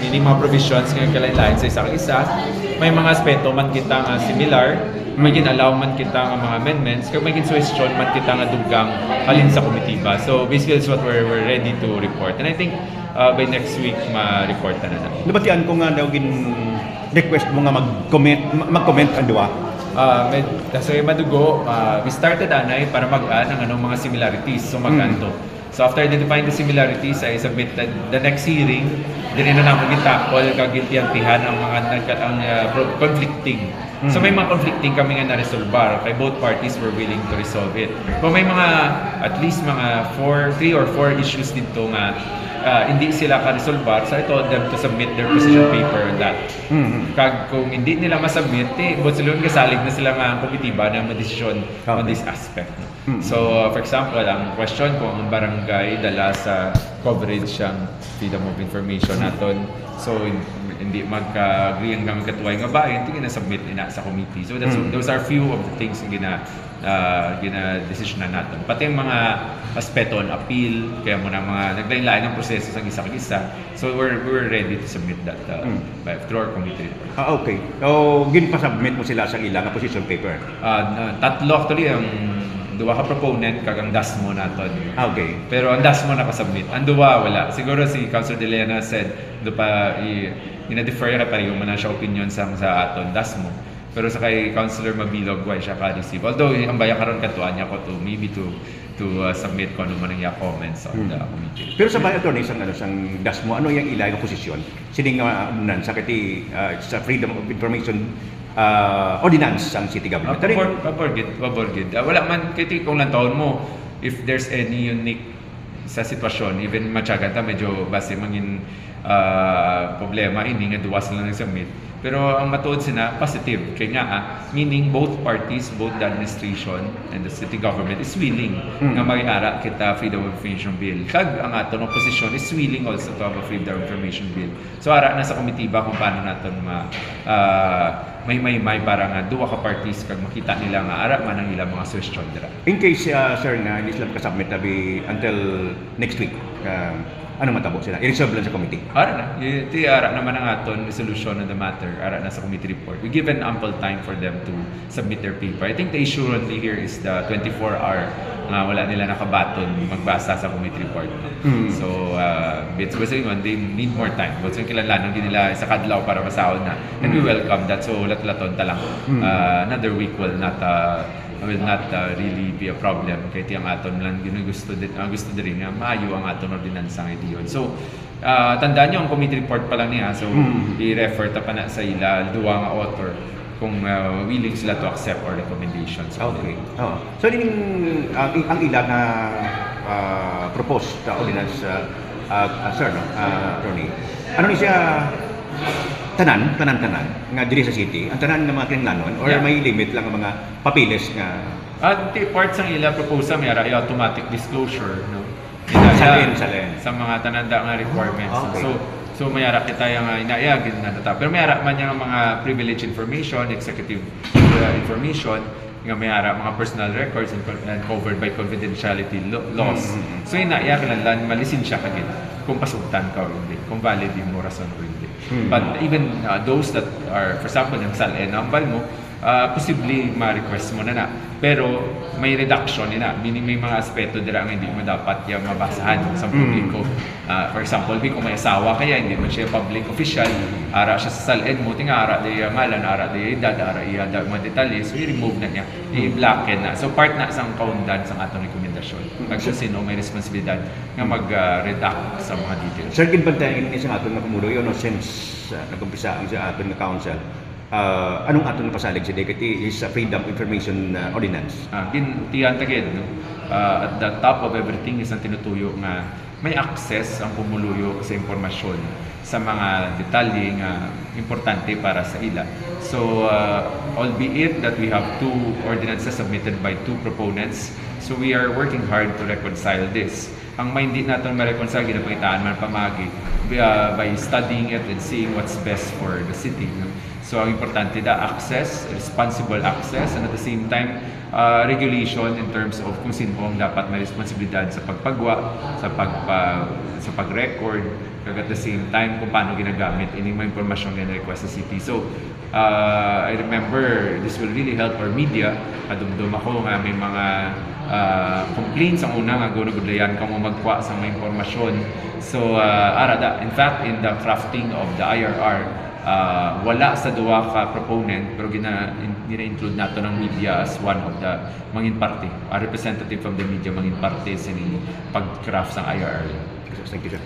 Meaning mga provisions nga kalain-lain sa isa-isa. May mga aspeto man kita nga similar, may ginalaw man kita nga mga amendments, kag may suggestion man kita nga dugang halin sa komitiba. So basically that's what we're ready to report. And I think by next week ma-report na na. Nabatian ko nga daw request mo nga mag-comment ang duwa. Kasi madugo, we started anay para mag-an ang mga similarities. So mag-anto. So after identifying the similarities, I submitted the next hearing. Din na namin gitakol kagiltihan ang mga conflicting. So may mga conflicting kami nga na-resolve kay both parties were willing to resolve it. Kung may mga at least mga 3 or 4 issues dito nga hindi sila ka-resolve, so I told them to submit their position paper on that. Kag kung hindi nila masubmit, but sila kasalig na sila nga komitiba na madesisyon on this aspect. So for example, ang question kung ang barangay dala sa coverage siyang freedom of information naton, so hindi magka-agree ang katuway nga bayan, hindi na-submit ina sa committee. So those are few of the things na gina-decision na natin. Pati yung mga aspeto on appeal, kaya mo na mga naglain-lain ng proseso sa isa-isa. So we're ready to submit that through our committee report. Okay. So, ginpa-submit mo sila sa ilang position paper? Tatlo actually ang duwa ka proponent kag ang DASMO naton. Okay. Pero ang DASMO naka-submit. Ang duwa wala. Siguro si Councilor De Leana said do pa ina-defer ka pareho man siya opinion sa aton DASMO. Pero sa kay Councilor Mabilog why siya ka-receive. Although ang baya karon katuan niya ko to maybe to submit ko ano man ang comments on the committee. Pero sa bayan attorney sang DASMO, ano yung ilang posisyon? Sining nan sa sa Freedom of Information ordinance ang city government. Paborgid. Wala man kiti kung lang taon mo if there's any unique sa sitwasyon, even matyagan ta medyo base mangin problema ini nga duwas lang nag-submit. Pero ang matuod sina positive kay nga meaning both parties, both the administration and the city government is willing nga mag-ara kita freedom of information bill. Kag ang aton opposition is willing also to have a freedom of information bill. So ara na sa komitiba kung paano naton may para nga duwa ka parties kag makita nila nga ara man ang ilang mga suggestion dira. In case sir na hindi sila ka-submit until next week, ano matabo sila? I-resolve lang sa committee? Ara na. Ara naman ang aton resolution on the matter. Ara na sa committee report. We given ample time for them to submit their paper. I think the issue only here is the 24-hour nga wala nila nakabaton magbasa sa committee report. So, basically, they need more time. But yung kilanlan, hindi nila sa kadlaw para masahod na. And we welcome that. So, lat-laton talang. Another week will not really be a problem kay tiyang aton lang gusto din nga maayo ang aton ordinansa nga iyon. So tandaan niyo ang committee report pa lang niya, so i-refer ta pa na sa ila duwa nga author kung willing sila to accept our recommendations. Okay. So ang ila na proposed ordinance sir no attorney, ano ni siya tanan nga diri sa city, ang tanan ng mga kinahanglanon or may limit lang ang mga papilis nga parts ang ila proposal may automatic disclosure no salin sa mga tananda nga requirements. Okay. So mayara kita yung inaayagin na data. Pero mayara man yung mga privileged information, executive information, nga mayara mga personal records and covered by confidentiality laws. So inaaya kinahanglan malisensya ka gid kung pasugtan ka o hindi, kung valid yung mo rason o hindi. But even those that are, for example, yung SALN number mo, possibly ma-request mo na. Pero may reduction na, meaning may mga aspeto dira nga hindi mo dapat yung mabasahan sa publiko. For example, kung may asawa kaya hindi mo siya public official, ara siya sa SALN mo, tinga ara di ngalan, ara di edad, ara iya mga detalye, so i-remove na niya, i-blacken na. So part na sang kaundan sa atong rekomendasyon. Pag sino may responsibilidad nga mag-redact sa mga details. Sir, kinbantayan isang aton na kumulo yun since nag-umpisa ang sa aton na council. Anong aton na pasalig si Dekati is Freedom of Information Ordinance? Tiyan tagid, no? At the top of everything is ang tinutuyo nga may access ang pumuluyo sa impormasyon sa mga detalye nga importante para sa ila. So, albeit that we have two ordinances submitted by two proponents, so we are working hard to reconcile this. Ang may hindi natin ma-reconcile, ginapakitaan man pamagi by studying it and seeing what's best for the city. No? So, ang importante access, responsible access, and at the same time, regulation in terms of kung sino ang dapat may responsibilidad sa pagpagwa, sa pag-record, kag at the same time kung paano ginagamit ining mga impormasyon nga na-request sa city. So I remember this will really help our media. Kadumdum ako nga may mga complaints ang una nga gudlayan ka mo magkuha sa mga impormasyon. So arada, in fact, in the crafting of the IRR, wala sa duwa ka proponent pero gina-include nato ng media as one of the mangin parte, a representative from the media mangin parte sa pag-craft sa IRR. Thank you, sir.